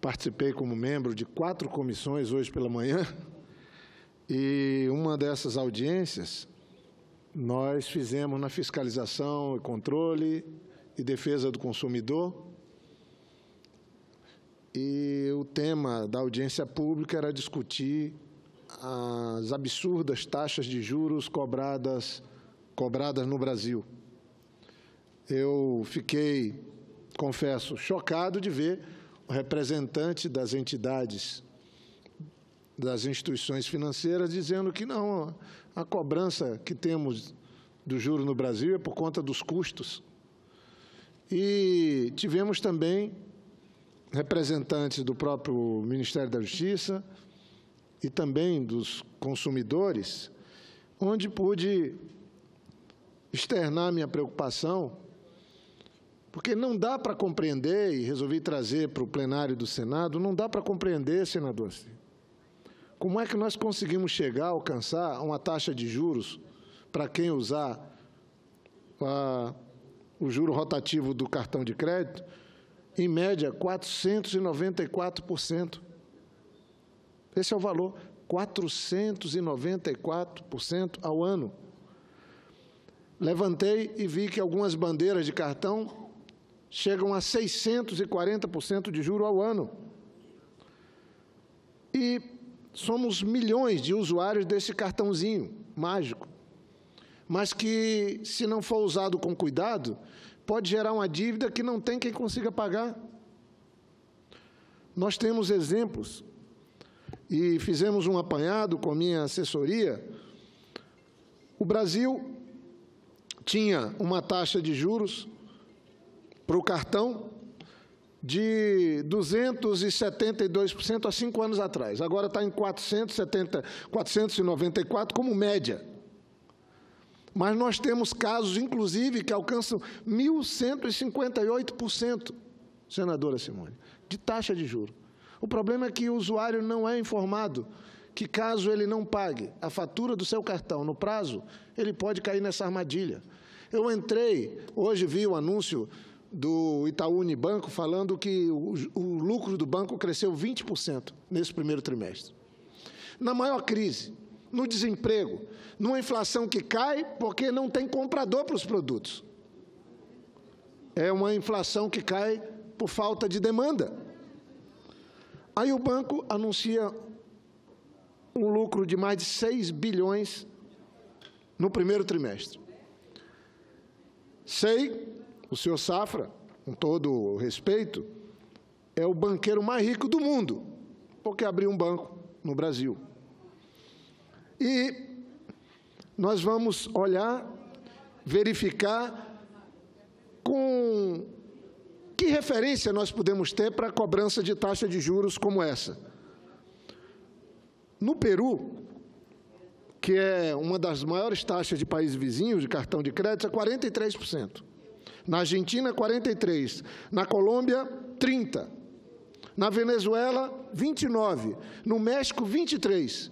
participei como membro de 4 comissões hoje pela manhã, e uma dessas audiências nós fizemos na fiscalização e controle e defesa do consumidor, e o tema da audiência pública era discutir as absurdas taxas de juros cobradas no Brasil. Eu fiquei, confesso, chocado de ver o representante das entidades, das instituições financeiras, dizendo que não, a cobrança que temos do juro no Brasil é por conta dos custos. E tivemos também representantes do próprio Ministério da Justiça e também dos consumidores, onde pude externar minha preocupação, porque não dá para compreender, e resolvi trazer para o plenário do Senado, não dá para compreender, senador, como é que nós conseguimos chegar a alcançar uma taxa de juros para quem usar o juro rotativo do cartão de crédito, em média, 494%. Esse é o valor, 494% ao ano. Levantei e vi que algumas bandeiras de cartão chegam a 640% de juro ao ano. E somos milhões de usuários desse cartãozinho mágico, mas que, se não for usado com cuidado, pode gerar uma dívida que não tem quem consiga pagar. Nós temos exemplos, e fizemos um apanhado com a minha assessoria. O Brasil tinha uma taxa de juros para o cartão de 272% há 5 anos atrás. Agora está em 494% como média. Mas nós temos casos, inclusive, que alcançam 1.158%, senadora Simone, de taxa de juros. O problema é que o usuário não é informado que, caso ele não pague a fatura do seu cartão no prazo, ele pode cair nessa armadilha. Eu entrei, hoje vi o anúncio do Itaú Unibanco falando que o lucro do banco cresceu 20% nesse primeiro trimestre. Na maior crise, no desemprego, numa inflação que cai porque não tem comprador para os produtos. É uma inflação que cai por falta de demanda. Aí o banco anuncia um lucro de mais de 6 bilhões no primeiro trimestre. Sei, o senhor Safra, com todo o respeito, é o banqueiro mais rico do mundo, porque abriu um banco no Brasil. E nós vamos olhar, verificar com que referência nós podemos ter para a cobrança de taxa de juros como essa. No Peru, que é uma das maiores taxas de países vizinhos de cartão de crédito, é 43%. Na Argentina, 43%. Na Colômbia, 30%. Na Venezuela, 29%. No México, 23%.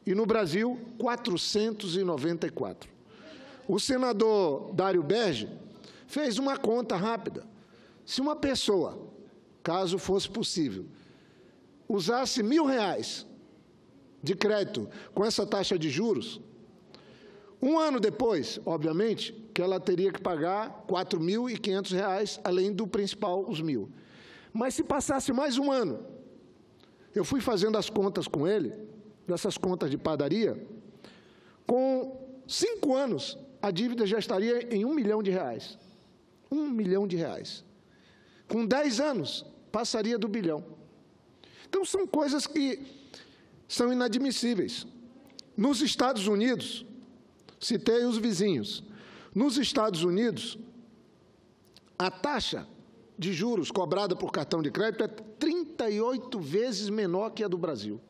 E no Brasil, 494%. O senador Dário Berge fez uma conta rápida. Se uma pessoa, caso fosse possível, usasse R$1.000 de crédito com essa taxa de juros, um ano depois, obviamente, que ela teria que pagar R$4.500, além do principal, os 1.000. Mas se passasse mais um ano, eu fui fazendo as contas com ele, dessas contas de padaria, com 5 anos, a dívida já estaria em R$1 milhão. R$1 milhão. Com 10 anos, passaria do bilhão. Então, são coisas que são inadmissíveis. Nos Estados Unidos, citei os vizinhos, nos Estados Unidos, a taxa de juros cobrada por cartão de crédito é 38 vezes menor que a do Brasil.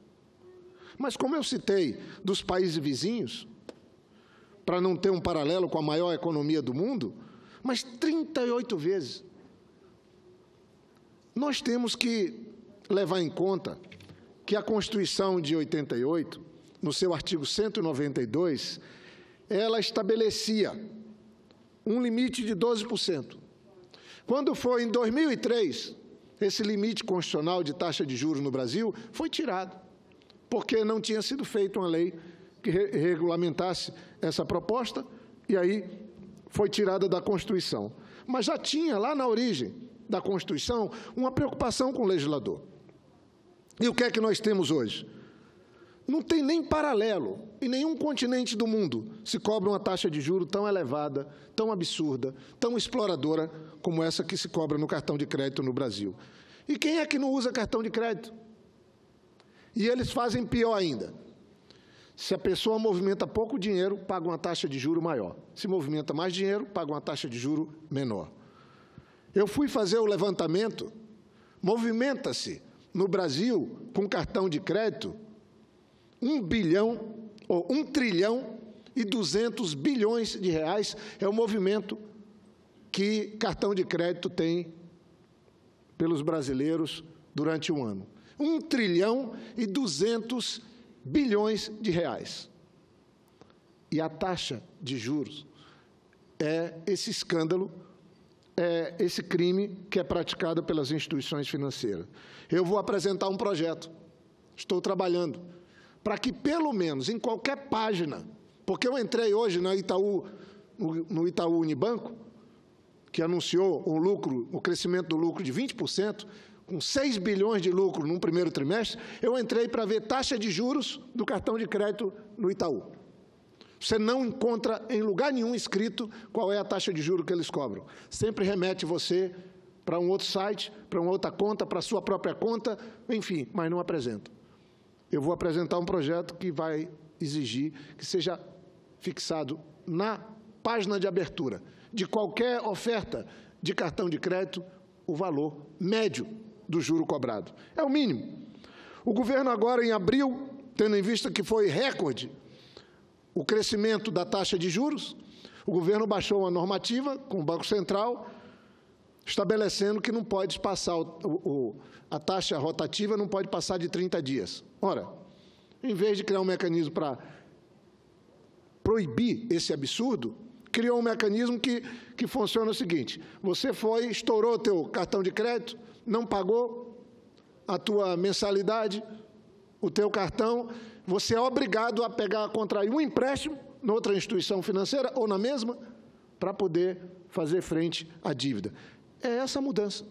Mas, como eu citei dos países vizinhos, para não ter um paralelo com a maior economia do mundo, mas 38 vezes. Nós temos que levar em conta que a Constituição de 88, no seu artigo 192, ela estabelecia um limite de 12%. Quando foi em 2003, esse limite constitucional de taxa de juros no Brasil foi tirado, porque não tinha sido feita uma lei que regulamentasse essa proposta, e aí foi tirada da Constituição. Mas já tinha, lá na origem da Constituição, uma preocupação com o legislador. E o que é que nós temos hoje? Não tem nem paralelo, em nenhum continente do mundo se cobra uma taxa de juros tão elevada, tão absurda, tão exploradora como essa que se cobra no cartão de crédito no Brasil. E quem é que não usa cartão de crédito? E eles fazem pior ainda. Se a pessoa movimenta pouco dinheiro, paga uma taxa de juro maior. Se movimenta mais dinheiro, paga uma taxa de juro menor. Eu fui fazer o levantamento, movimenta-se no Brasil, com cartão de crédito, 1 trilhão e 200 bilhões de reais é o movimento que cartão de crédito tem pelos brasileiros durante um ano. 1 trilhão e 200 bilhões de reais. E a taxa de juros é esse escândalo, é esse crime que é praticado pelas instituições financeiras. Eu vou apresentar um projeto, estou trabalhando, para que, pelo menos, em qualquer página, porque eu entrei hoje no Itaú Unibanco, que anunciou o crescimento do lucro de 20%, com 6 bilhões de lucro no primeiro trimestre, eu entrei para ver taxa de juros do cartão de crédito no Itaú. Você não encontra em lugar nenhum escrito qual é a taxa de juros que eles cobram. Sempre remete você para um outro site, para uma outra conta, para a sua própria conta, enfim, mas não apresenta. Eu vou apresentar um projeto que vai exigir que seja fixado na página de abertura de qualquer oferta de cartão de crédito o valor médio do juro cobrado. É o mínimo. O governo agora, em abril, tendo em vista que foi recorde o crescimento da taxa de juros, o governo baixou uma normativa com o Banco Central, estabelecendo que não pode passar a taxa rotativa não pode passar de 30 dias. Ora, em vez de criar um mecanismo para proibir esse absurdo, criou um mecanismo que funciona o seguinte: você estourou o teu cartão de crédito, não pagou a tua mensalidade, o teu cartão, você é obrigado a contrair um empréstimo em outra instituição financeira ou na mesma para poder fazer frente à dívida. É essa a mudança.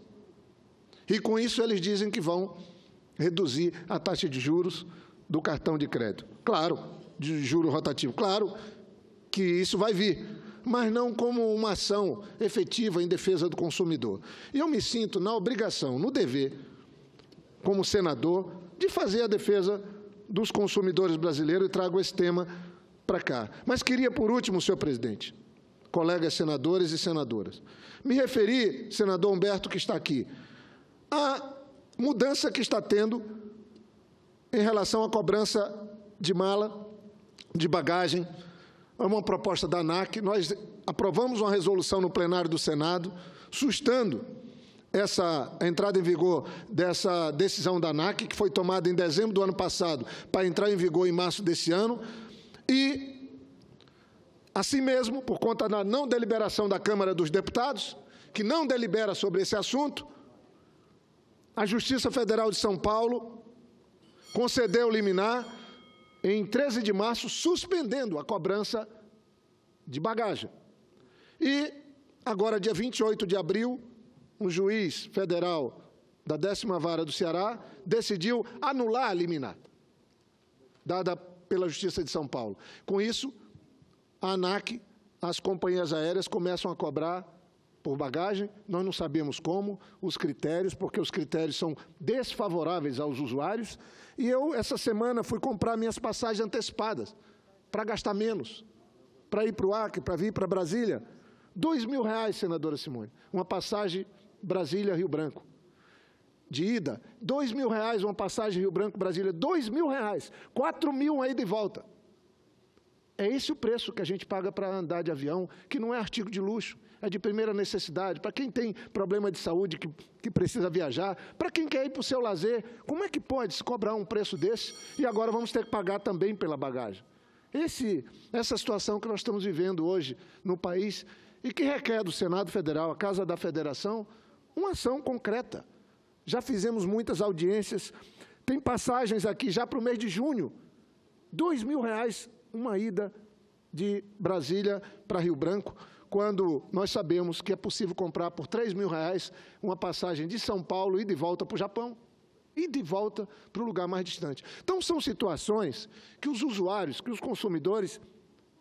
E, com isso, eles dizem que vão reduzir a taxa de juros do cartão de crédito. Claro, de juro rotativo. Claro que isso vai vir, mas não como uma ação efetiva em defesa do consumidor. E eu me sinto na obrigação, no dever, como senador, de fazer a defesa dos consumidores brasileiros e trago esse tema para cá. Mas queria, por último, senhor presidente, colegas senadores e senadoras, me referir, senador Humberto, que está aqui, à mudança que está tendo em relação à cobrança de mala, de bagagem. É uma proposta da ANAC. Nós aprovamos uma resolução no plenário do Senado, sustando a entrada em vigor dessa decisão da ANAC, que foi tomada em dezembro do ano passado, para entrar em vigor em março desse ano, e, assim mesmo, por conta da não deliberação da Câmara dos Deputados, que não delibera sobre esse assunto, a Justiça Federal de São Paulo concedeu liminar em 13 de março, suspendendo a cobrança de bagagem. E, agora, dia 28 de abril, um juiz federal da 10ª Vara do Ceará decidiu anular a liminar dada pela Justiça de São Paulo. Com isso, a ANAC, as companhias aéreas começam a cobrar por bagagem, nós não sabemos como, os critérios, porque os critérios são desfavoráveis aos usuários, e eu, essa semana, fui comprar minhas passagens antecipadas, para gastar menos, para ir para o Acre, para vir para Brasília. R$ 2.000, senadora Simone, uma passagem Brasília-Rio Branco. De ida, R$ 2.000, uma passagem Rio Branco-Brasília, R$ 2.000, 4.000 aí de volta. É esse o preço que a gente paga para andar de avião, que não é artigo de luxo, é de primeira necessidade, para quem tem problema de saúde, que precisa viajar, para quem quer ir para o seu lazer. Como é que pode se cobrar um preço desse e agora vamos ter que pagar também pela bagagem? Essa situação que nós estamos vivendo hoje no país e que requer do Senado Federal, a Casa da Federação, uma ação concreta. já fizemos muitas audiências, tem passagens aqui já para o mês de junho, R$2.000 uma ida de Brasília para Rio Branco, quando nós sabemos que é possível comprar por R$3.000 uma passagem de São Paulo e de volta para o Japão, e de volta para o lugar mais distante. Então, são situações que os usuários, que os consumidores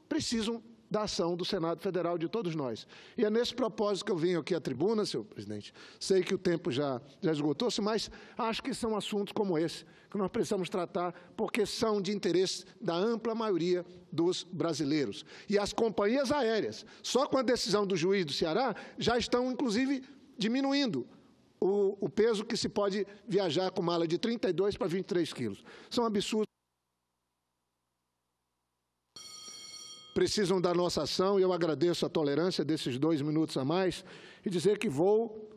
precisam da ação do Senado Federal, de todos nós. E é nesse propósito que eu venho aqui à tribuna, senhor presidente. Sei que o tempo já esgotou-se, mas acho que são assuntos como esse que nós precisamos tratar, porque são de interesse da ampla maioria dos brasileiros. E as companhias aéreas, só com a decisão do juiz do Ceará, já estão, inclusive, diminuindo o peso que se pode viajar com mala de 32 para 23 quilos. São absurdos. Precisam da nossa ação, e eu agradeço a tolerância desses 2 minutos a mais, e dizer que vou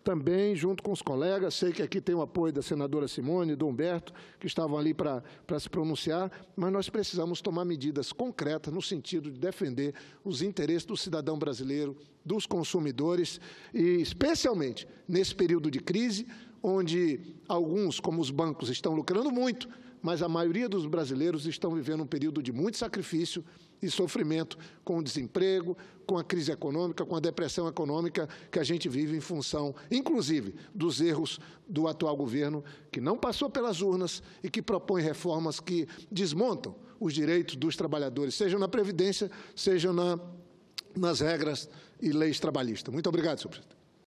também, junto com os colegas, sei que aqui tem o apoio da senadora Simone e do Humberto, que estavam ali para se pronunciar, mas nós precisamos tomar medidas concretas no sentido de defender os interesses do cidadão brasileiro, dos consumidores, e especialmente nesse período de crise, onde alguns, como os bancos, estão lucrando muito, mas a maioria dos brasileiros estão vivendo um período de muito sacrifício e sofrimento com o desemprego, com a crise econômica, com a depressão econômica que a gente vive em função, inclusive, dos erros do atual governo, que não passou pelas urnas e que propõe reformas que desmontam os direitos dos trabalhadores, seja na Previdência, seja nas regras e leis trabalhistas. Muito obrigado, senhor presidente.